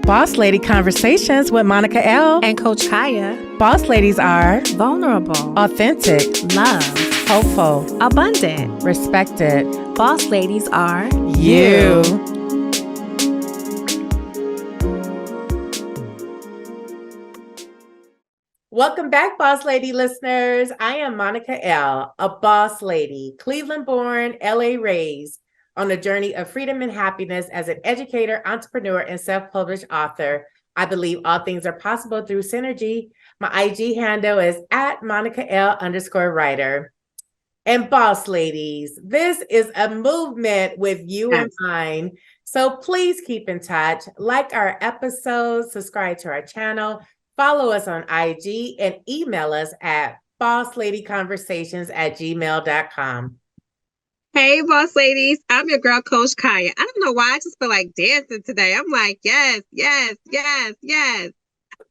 Boss Lady Conversations with Monica L. and Coach Khaya. Boss ladies are Vulnerable, authentic, love, hopeful, abundant. respected. Boss ladies are You. Welcome back, Boss Lady listeners. I am Monica L., a boss lady, Cleveland-born, LA raised, on a journey of freedom and happiness as an educator, entrepreneur, and self-published author. I believe all things are possible through synergy. My IG handle is at Monica L_writer. And boss ladies, this is a movement with you in mind. So please keep in touch, like our episodes, subscribe to our channel, follow us on IG, and email us at bossladyconversations@gmail.com. Hey, boss ladies. I'm your girl, Coach Khaya. I don't know why I just feel like dancing today. I'm like, yes, yes, yes, yes.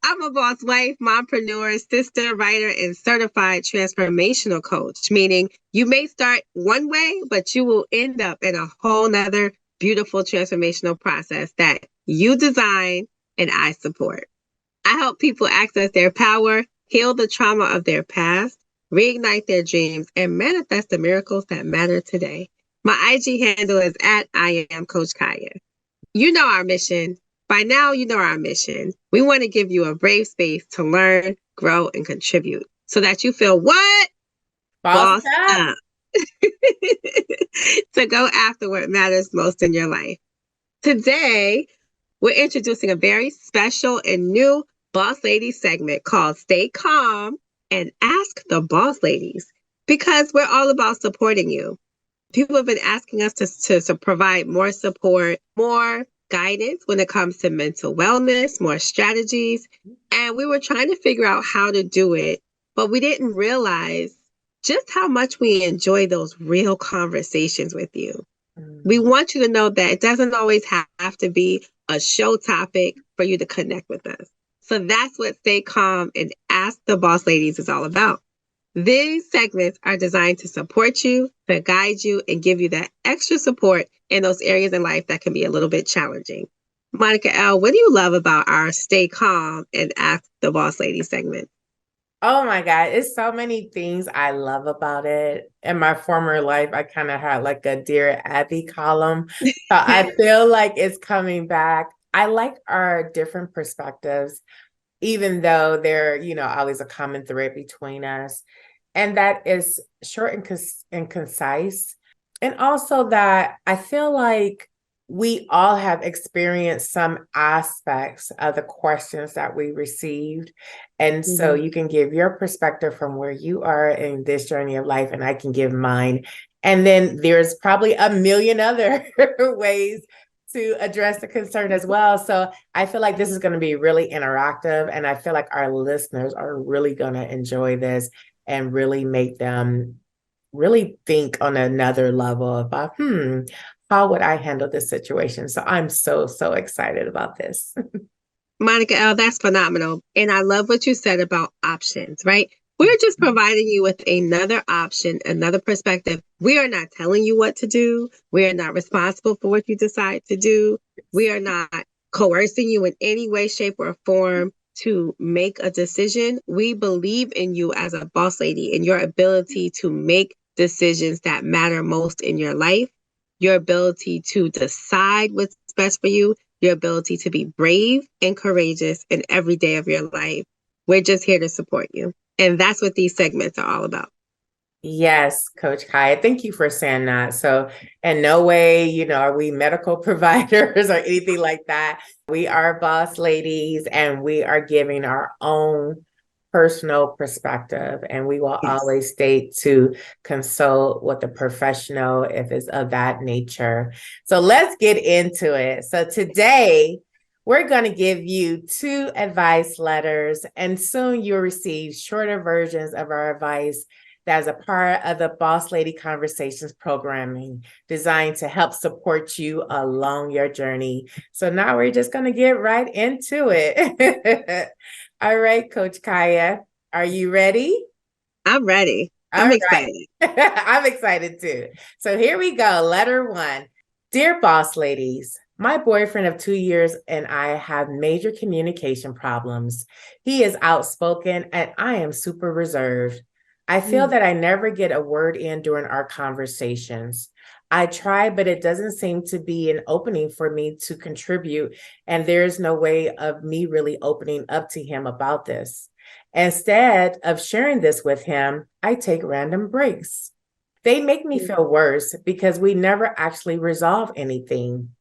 I'm a boss wife, mompreneur, sister, writer, and certified transformational coach, meaning you may start one way, but you will end up in a whole nother beautiful transformational process that you design and I support. I help people access their power, heal the trauma of their past, reignite their dreams, and manifest the miracles that matter today. My IG handle is at I am Coach Khaya. You know our mission. By now, you know our mission. We want to give you a brave space to learn, grow, and contribute so that you feel what? Boss up. To go after what matters most in your life. Today, we're introducing a very special and new Boss Lady segment called Stay Calm and Ask the Boss Ladies, because we're all about supporting you. People have been asking us to provide more support, more guidance when it comes to mental wellness, more strategies. And we were trying to figure out how to do it, but we didn't realize just how much we enjoy those real conversations with you. We want you to know that it doesn't always have to be a show topic for you to connect with us. So that's what Stay Calm and Ask the Boss Ladies is all about. These segments are designed to support you, to guide you, and give you that extra support in those areas in life that can be a little bit challenging. Monica L., what do you love about our Stay Calm and Ask the Boss Lady segment? Oh my God, it's so many things I love about it. In my former life, I kind of had like a Dear Abby column. So I feel like it's coming back. I like our different perspectives, even though they're, always a common thread between us. And that is short and concise. And also that I feel like we all have experienced some aspects of the questions that we received. And so you can give your perspective from where you are in this journey of life, and I can give mine. And then there's probably a million other ways to address the concern as well. So I feel like this is going to be really interactive, and I feel like our listeners are really going to enjoy this and really make them really think on another level about, how would I handle this situation? So I'm so excited about this. Monica L., that's phenomenal. And I love what you said about options, right? We're just providing you with another option, another perspective. We are not telling you what to do. We are not responsible for what you decide to do. We are not coercing you in any way, shape, or form to make a decision. We believe in you as a boss lady and your ability to make decisions that matter most in your life, your ability to decide what's best for you, your ability to be brave and courageous in every day of your life. We're just here to support you. And that's what these segments are all about. Yes, Coach Khaya, thank you for saying that. So in no way, are we medical providers or anything like that. We are boss ladies, and we are giving our own personal perspective. And we will always state to consult with a professional if it's of that nature. So let's get into it. So today, we're going to give you 2 advice letters, and soon you'll receive shorter versions of our advice that is a part of the Boss Lady Conversations programming designed to help support you along your journey. So now we're just going to get right into it. All right, Coach Khaya, are you ready? I'm ready. I'm excited. I'm excited too. So here we go. Letter 1. Dear boss ladies, My boyfriend of 2 years and I have major communication problems. He is outspoken and I am super reserved. I feel Mm, that I never get a word in during our conversations. I try, but it doesn't seem to be an opening for me to contribute. And there's no way of me really opening up to him about this. Instead of sharing this with him, I take random breaks. They make me mm, feel worse because we never actually resolve anything.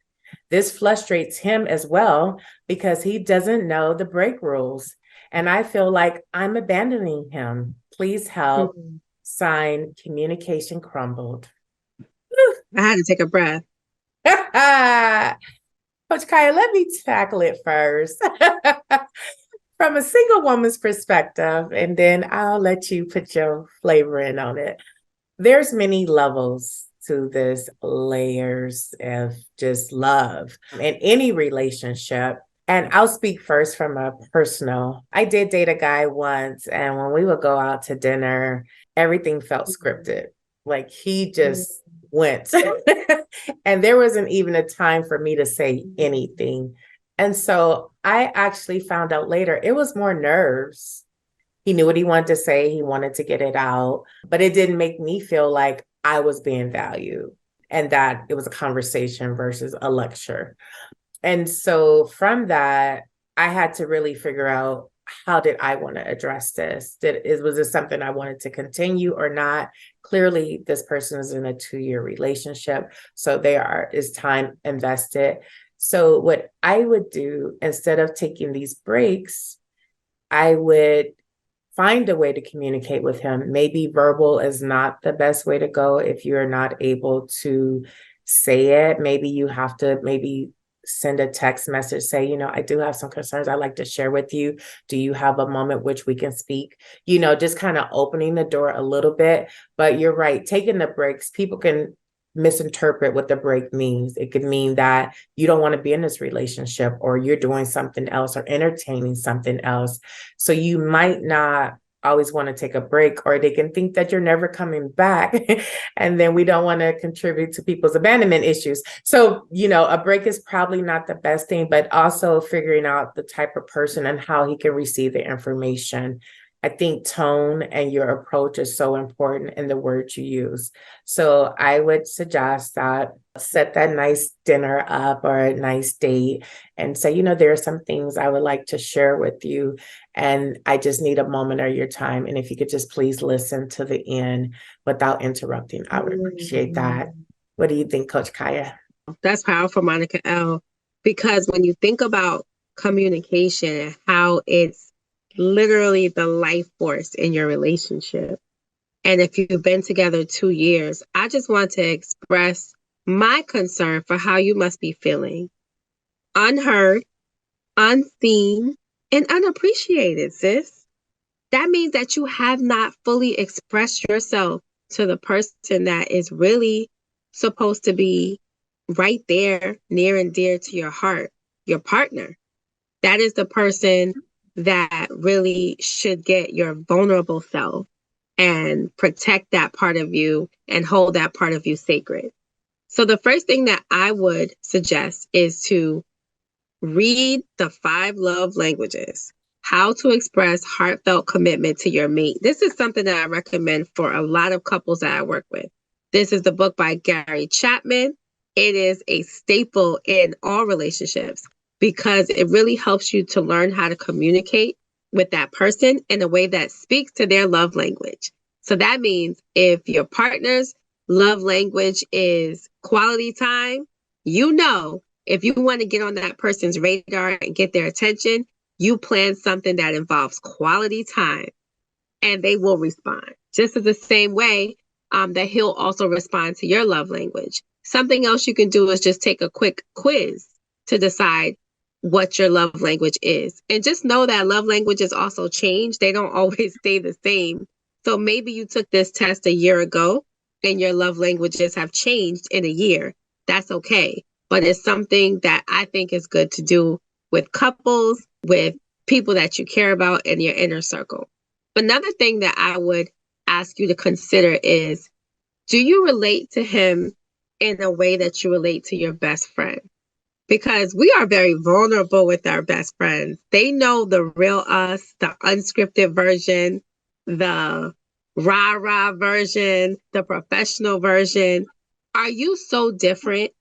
This frustrates him as well because he doesn't know the break rules. And I feel like I'm abandoning him. Please help. mm. Sign, communication crumbled. I had to take a breath. Coach Kaya, let me tackle it first from a single woman's perspective, and then I'll let you put your flavor in on it. There's many levels to this, layers of just love in any relationship. And I'll speak first from a personal. I did date a guy once, and when we would go out to dinner, everything felt scripted. Like he Mm, just went. And there wasn't even a time for me to say anything. And so I actually found out later it was more nerves. He knew what he wanted to say, he wanted to get it out, but it didn't make me feel like I was being valued and that it was a conversation versus a lecture. And so from that, I had to really figure out, how did I want to address this? Was this something I wanted to continue or not? Clearly, this person is in a 2-year relationship, so is time invested. So what I would do instead of taking these breaks, I would find a way to communicate with him. Maybe verbal is not the best way to go if you're not able to say it. Maybe you have to send a text message, say, I do have some concerns I'd like to share with you. Do you have a moment which we can speak? Just kind of opening the door a little bit. But you're right, taking the breaks, people can misinterpret what the break means. It could mean that you don't want to be in this relationship, or you're doing something else or entertaining something else. So you might not always want to take a break, or they can think that you're never coming back. And then we don't want to contribute to people's abandonment issues. So, a break is probably not the best thing, but also figuring out the type of person and how he can receive the information. I think tone and your approach is so important in the words you use. So I would suggest that set that nice dinner up or a nice date and say, there are some things I would like to share with you. And I just need a moment of your time. And if you could just please listen to the end without interrupting, I would appreciate that. mm. What do you think, Coach Kaya? That's powerful, Monica L. Because when you think about communication, how it's literally the life force in your relationship. And if you've been together 2 years, I just want to express my concern for how you must be feeling. Unheard, unseen, and unappreciated, sis. That means that you have not fully expressed yourself to the person that is really supposed to be right there, near and dear to your heart, your partner. That is the person that really should get your vulnerable self and protect that part of you and hold that part of you sacred. So, the first thing that I would suggest is to read the 5 love languages, how to express heartfelt commitment to your mate. This is something that I recommend for a lot of couples that I work with. This is the book by Gary Chapman. It is a staple in all relationships because it really helps you to learn how to communicate with that person in a way that speaks to their love language. So that means if your partner's love language is quality time, if you want to get on that person's radar and get their attention, you plan something that involves quality time and they will respond. Just as the same way that he'll also respond to your love language. Something else you can do is just take a quick quiz to decide what your love language is. And just know that love languages also change. They don't always stay the same. So maybe you took this test a year ago and your love languages have changed in a year. That's okay. But it's something that I think is good to do with couples, with people that you care about in your inner circle. Another thing that I would ask you to consider is, do you relate to him in a way that you relate to your best friend? because we are very vulnerable with our best friends. They know the real us, the unscripted version, the rah rah version, the professional version. Are you so different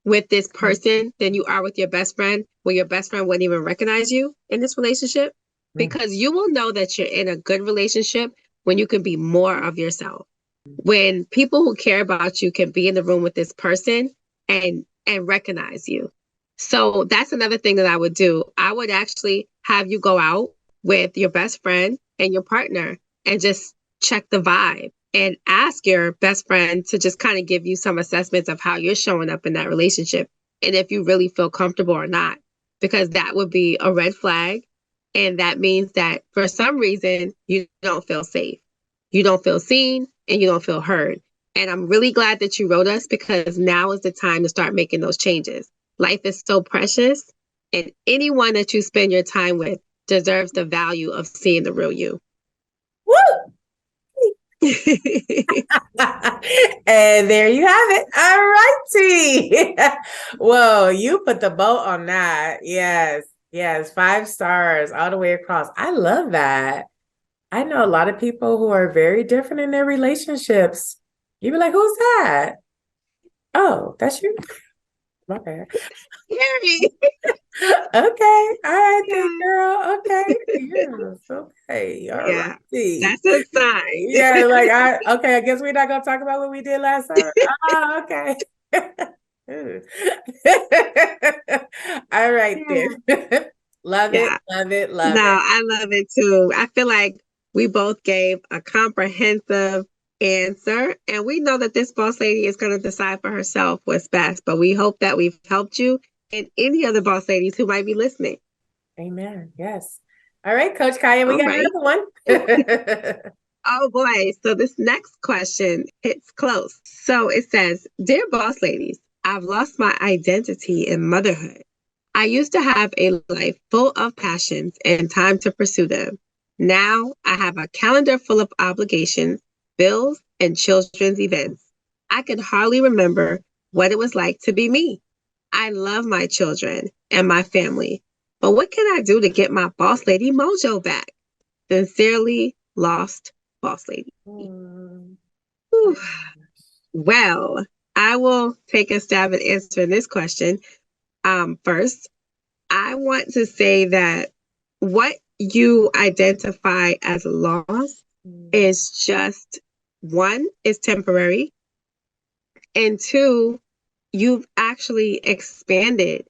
with this person than you are with your best friend, where your best friend wouldn't even recognize you in this relationship? Because you will know that you're in a good relationship when you can be more of yourself. When people who care about you can be in the room with this person and recognize you. So that's another thing that I would do. I would actually have you go out with your best friend and your partner and just check the vibe and ask your best friend to just kind of give you some assessments of how you're showing up in that relationship and if you really feel comfortable or not, because that would be a red flag. And that means that for some reason, you don't feel safe. You don't feel seen and you don't feel heard. And I'm really glad that you wrote us, because now is the time to start making those changes. Life is so precious, and anyone that you spend your time with deserves the value of seeing the real you. Woo! And there you have it. All righty. Whoa, you put the boat on that. Yes. Yes. 5 stars all the way across. I love that. I know a lot of people who are very different in their relationships. You be like, who's that? Oh, that's you. My bad. Gary. Okay. All right, then, Yeah. girl. Okay. Yes. Okay. All Yeah. righty. That's a sign. Yeah, like I guess we're not gonna talk about what we did last summer. Oh, okay. All right Yeah. then. Love it, Yeah. love it, love No, it. I love it too. I feel like we both gave a comprehensive answer, and we know that this boss lady is going to decide for herself what's best. But we hope that we've helped you and any other boss ladies who might be listening. Amen. Yes. All right, Coach Khaya, we All got right. another one. Oh boy. So this next question hits close. So it says, Dear boss ladies, I've lost my identity in motherhood. I used to have a life full of passions and time to pursue them. Now I have a calendar full of obligations, bills, and children's events. I can hardly remember what it was like to be me. I love my children and my family, but what can I do to get my boss lady mojo back? Sincerely, Lost Boss Lady. Mm. Whew. Well, I will take a stab at answering this question. First, I want to say that what you identify as loss is just, one, is temporary, and two, you've actually expanded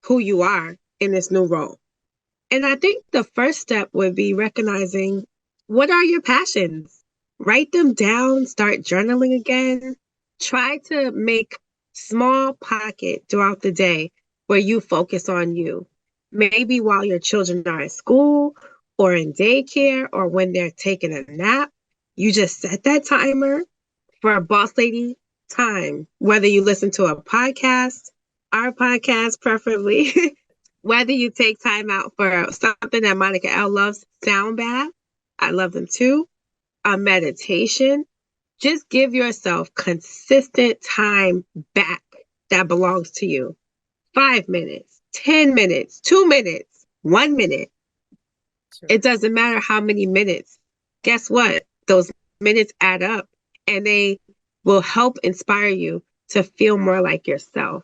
who you are in this new role. And I think the first step would be recognizing, what are your passions? Write them down, start journaling again. Try to make small pocket throughout the day where you focus on you. Maybe while your children are at school or in daycare or when they're taking a nap, you just set that timer for a boss lady time, whether you listen to a podcast, our podcast preferably, whether you take time out for something that Monica L loves, sound bath. I love them too. A meditation. Just give yourself consistent time back that belongs to you. 5 minutes, 10 minutes, 2 minutes, 1 minute. Sure. It doesn't matter how many minutes. Guess what? Those minutes add up and they will help inspire you to feel more like yourself.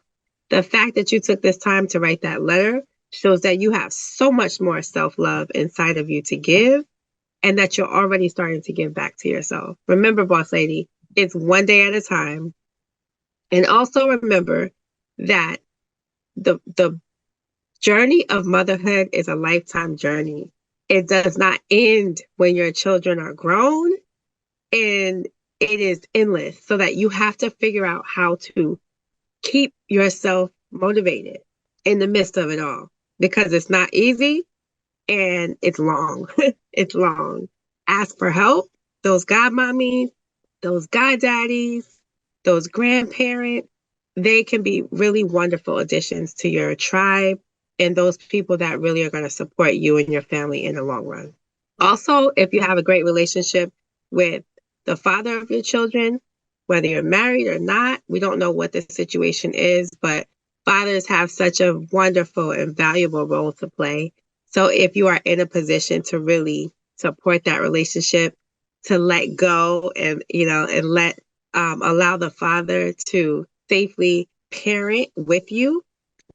The fact that you took this time to write that letter shows that you have so much more self love inside of you to give, and that you're already starting to give back to yourself. Remember, boss lady, it's one day at a time. And also remember that the journey of motherhood is a lifetime journey. It does not end when your children are grown, and it is endless, so that you have to figure out how to keep yourself motivated in the midst of it all, because it's not easy and it's long. It's long. Ask for help. Those god mommies, those god daddies, those grandparents, they can be really wonderful additions to your tribe and those people that really are going to support you and your family in the long run. Also, if you have a great relationship with the father of your children, whether you're married or not, we don't know what the situation is, but fathers have such a wonderful and valuable role to play. So if you are in a position to really support that relationship, to let go and, and let, allow the father to safely parent with you,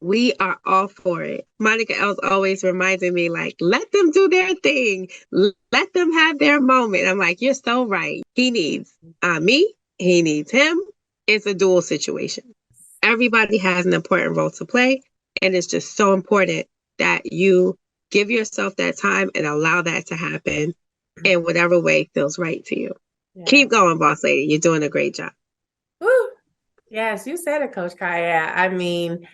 we are all for it. Monica Els always reminding me, like, let them do their thing. Let them have their moment. I'm like, you're so right. He needs me. He needs him. It's a dual situation. Everybody has an important role to play. And it's just so important that you give yourself that time and allow that to happen in whatever way feels right to you. Yeah. Keep going, boss lady. You're doing a great job. Woo. Yes, you said it, Coach Khaya. I mean,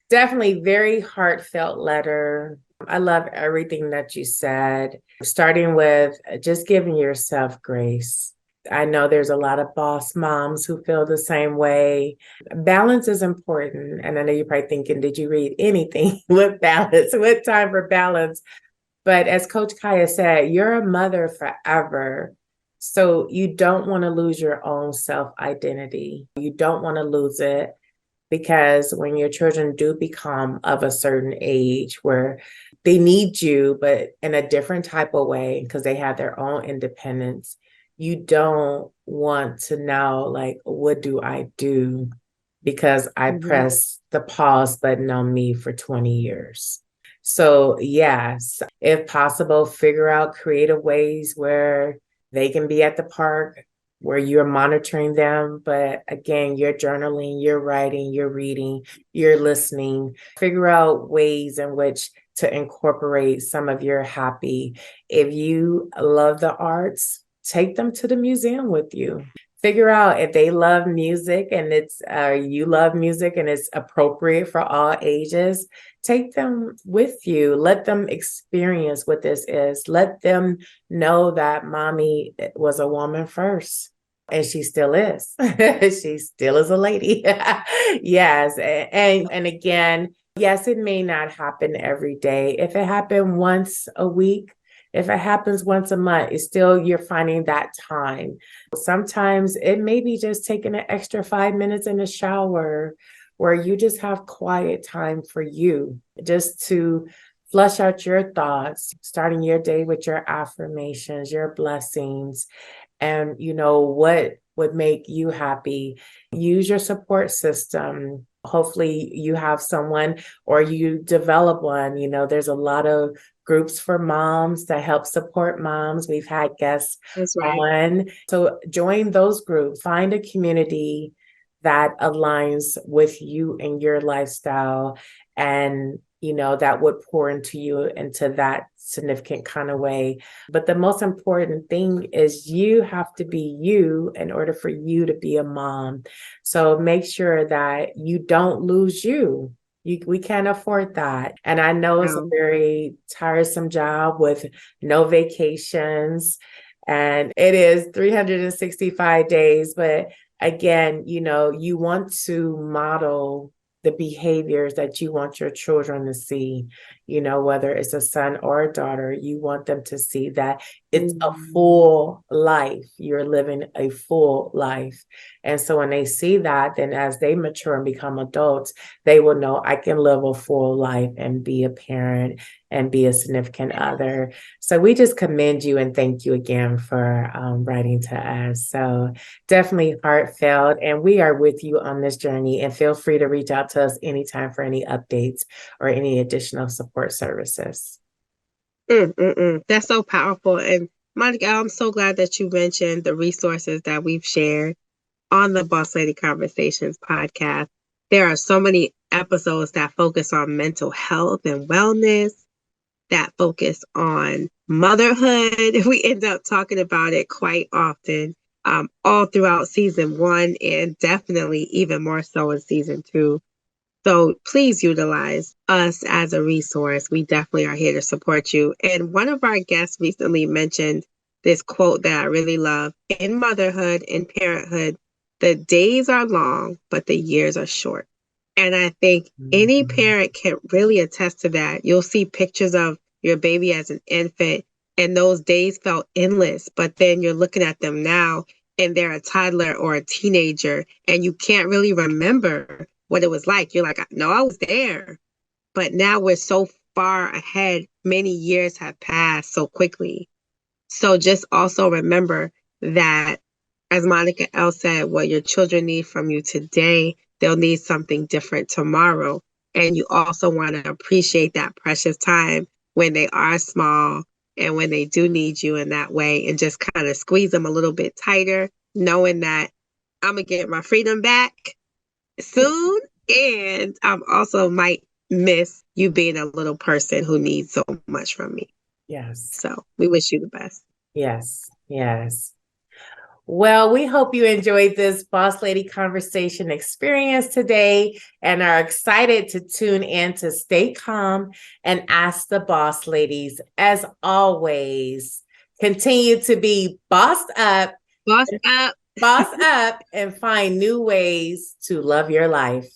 definitely very heartfelt letter. I love everything that you said, starting with just giving yourself grace. I know there's a lot of boss moms who feel the same way. Balance is important. And I know you're probably thinking, did you read anything with balance, with time for balance? But as Coach Khaya said, you're a mother forever. So you don't want to lose your own self identity. You don't want to lose it, because when your children do become of a certain age where they need you, but in a different type of way, because they have their own independence, you don't want to now, like, what do I do? Because I pressed the pause button on me for 20 years. So, yes, if possible, figure out creative ways where they can be at the park, where you're monitoring them. But again, you're journaling, you're writing, you're reading, you're listening. Figure out ways in which to incorporate some of your happy. If you love the arts, take them to the museum with you. Figure out if they love music and it's you love music and it's appropriate for all ages. Take them with you. Let them experience what this is. Let them know that mommy was a woman first. And she still is. She still is a lady. Yes. And again, yes, it may not happen every day. If it happened once a week, if it happens once a month, it's still you're finding that time. Sometimes it may be just taking an extra 5 minutes in the shower where you just have quiet time for you, just to flush out your thoughts, starting your day with your affirmations, your blessings, and what would make you happy. Use your support system. Hopefully you have someone or you develop one. There's a lot of groups for moms that help support moms. We've had guests on. So join those groups. Find a community that aligns with you and your lifestyle, and that would pour into you into that significant kind of way. But the most important thing is you have to be you in order for you to be a mom. So make sure that you don't lose you. We can't afford that. And I know it's a very tiresome job with no vacations, and it is 365 days. But again, you want to model the behaviors that you want your children to see, whether it's a son or a daughter, you want them to see that it's a full life. You're living a full life. And so when they see that, then as they mature and become adults, they will know I can live a full life and be a parent and be a significant other. So we just commend you and thank you again for writing to us. So definitely heartfelt. And we are with you on this journey. And feel free to reach out to us anytime for any updates or any additional support services. That's so powerful. And Monica, I'm so glad that you mentioned the resources that we've shared on the Boss Lady Conversations podcast. There are so many episodes that focus on mental health and wellness, that focus on motherhood. We end up talking about it quite often, all throughout season 1 and definitely even more so in season 2. So please utilize us as a resource. We definitely are here to support you. And one of our guests recently mentioned this quote that I really love: in motherhood and parenthood, the days are long, but the years are short. And I think any parent can really attest to that. You'll see pictures of your baby as an infant, and those days felt endless. But then you're looking at them now, and they're a toddler or a teenager, and you can't really remember what it was like. You're like, no, I was there. But now we're so far ahead. Many years have passed so quickly. So just also remember that, as Monica L said, what your children need from you today, they'll need something different tomorrow. And you also want to appreciate that precious time when they are small and when they do need you in that way, and just kind of squeeze them a little bit tighter, knowing that I'm going to get my freedom back soon. And I'm also might miss you being a little person who needs so much from me. Yes. So we wish you the best. Yes. Yes. Well, we hope you enjoyed this Boss Lady Conversation experience today and are excited to tune in to Stay Calm and Ask the Boss Ladies. As always, continue to be bossed up, Boss up. boss up, and find new ways to love your life.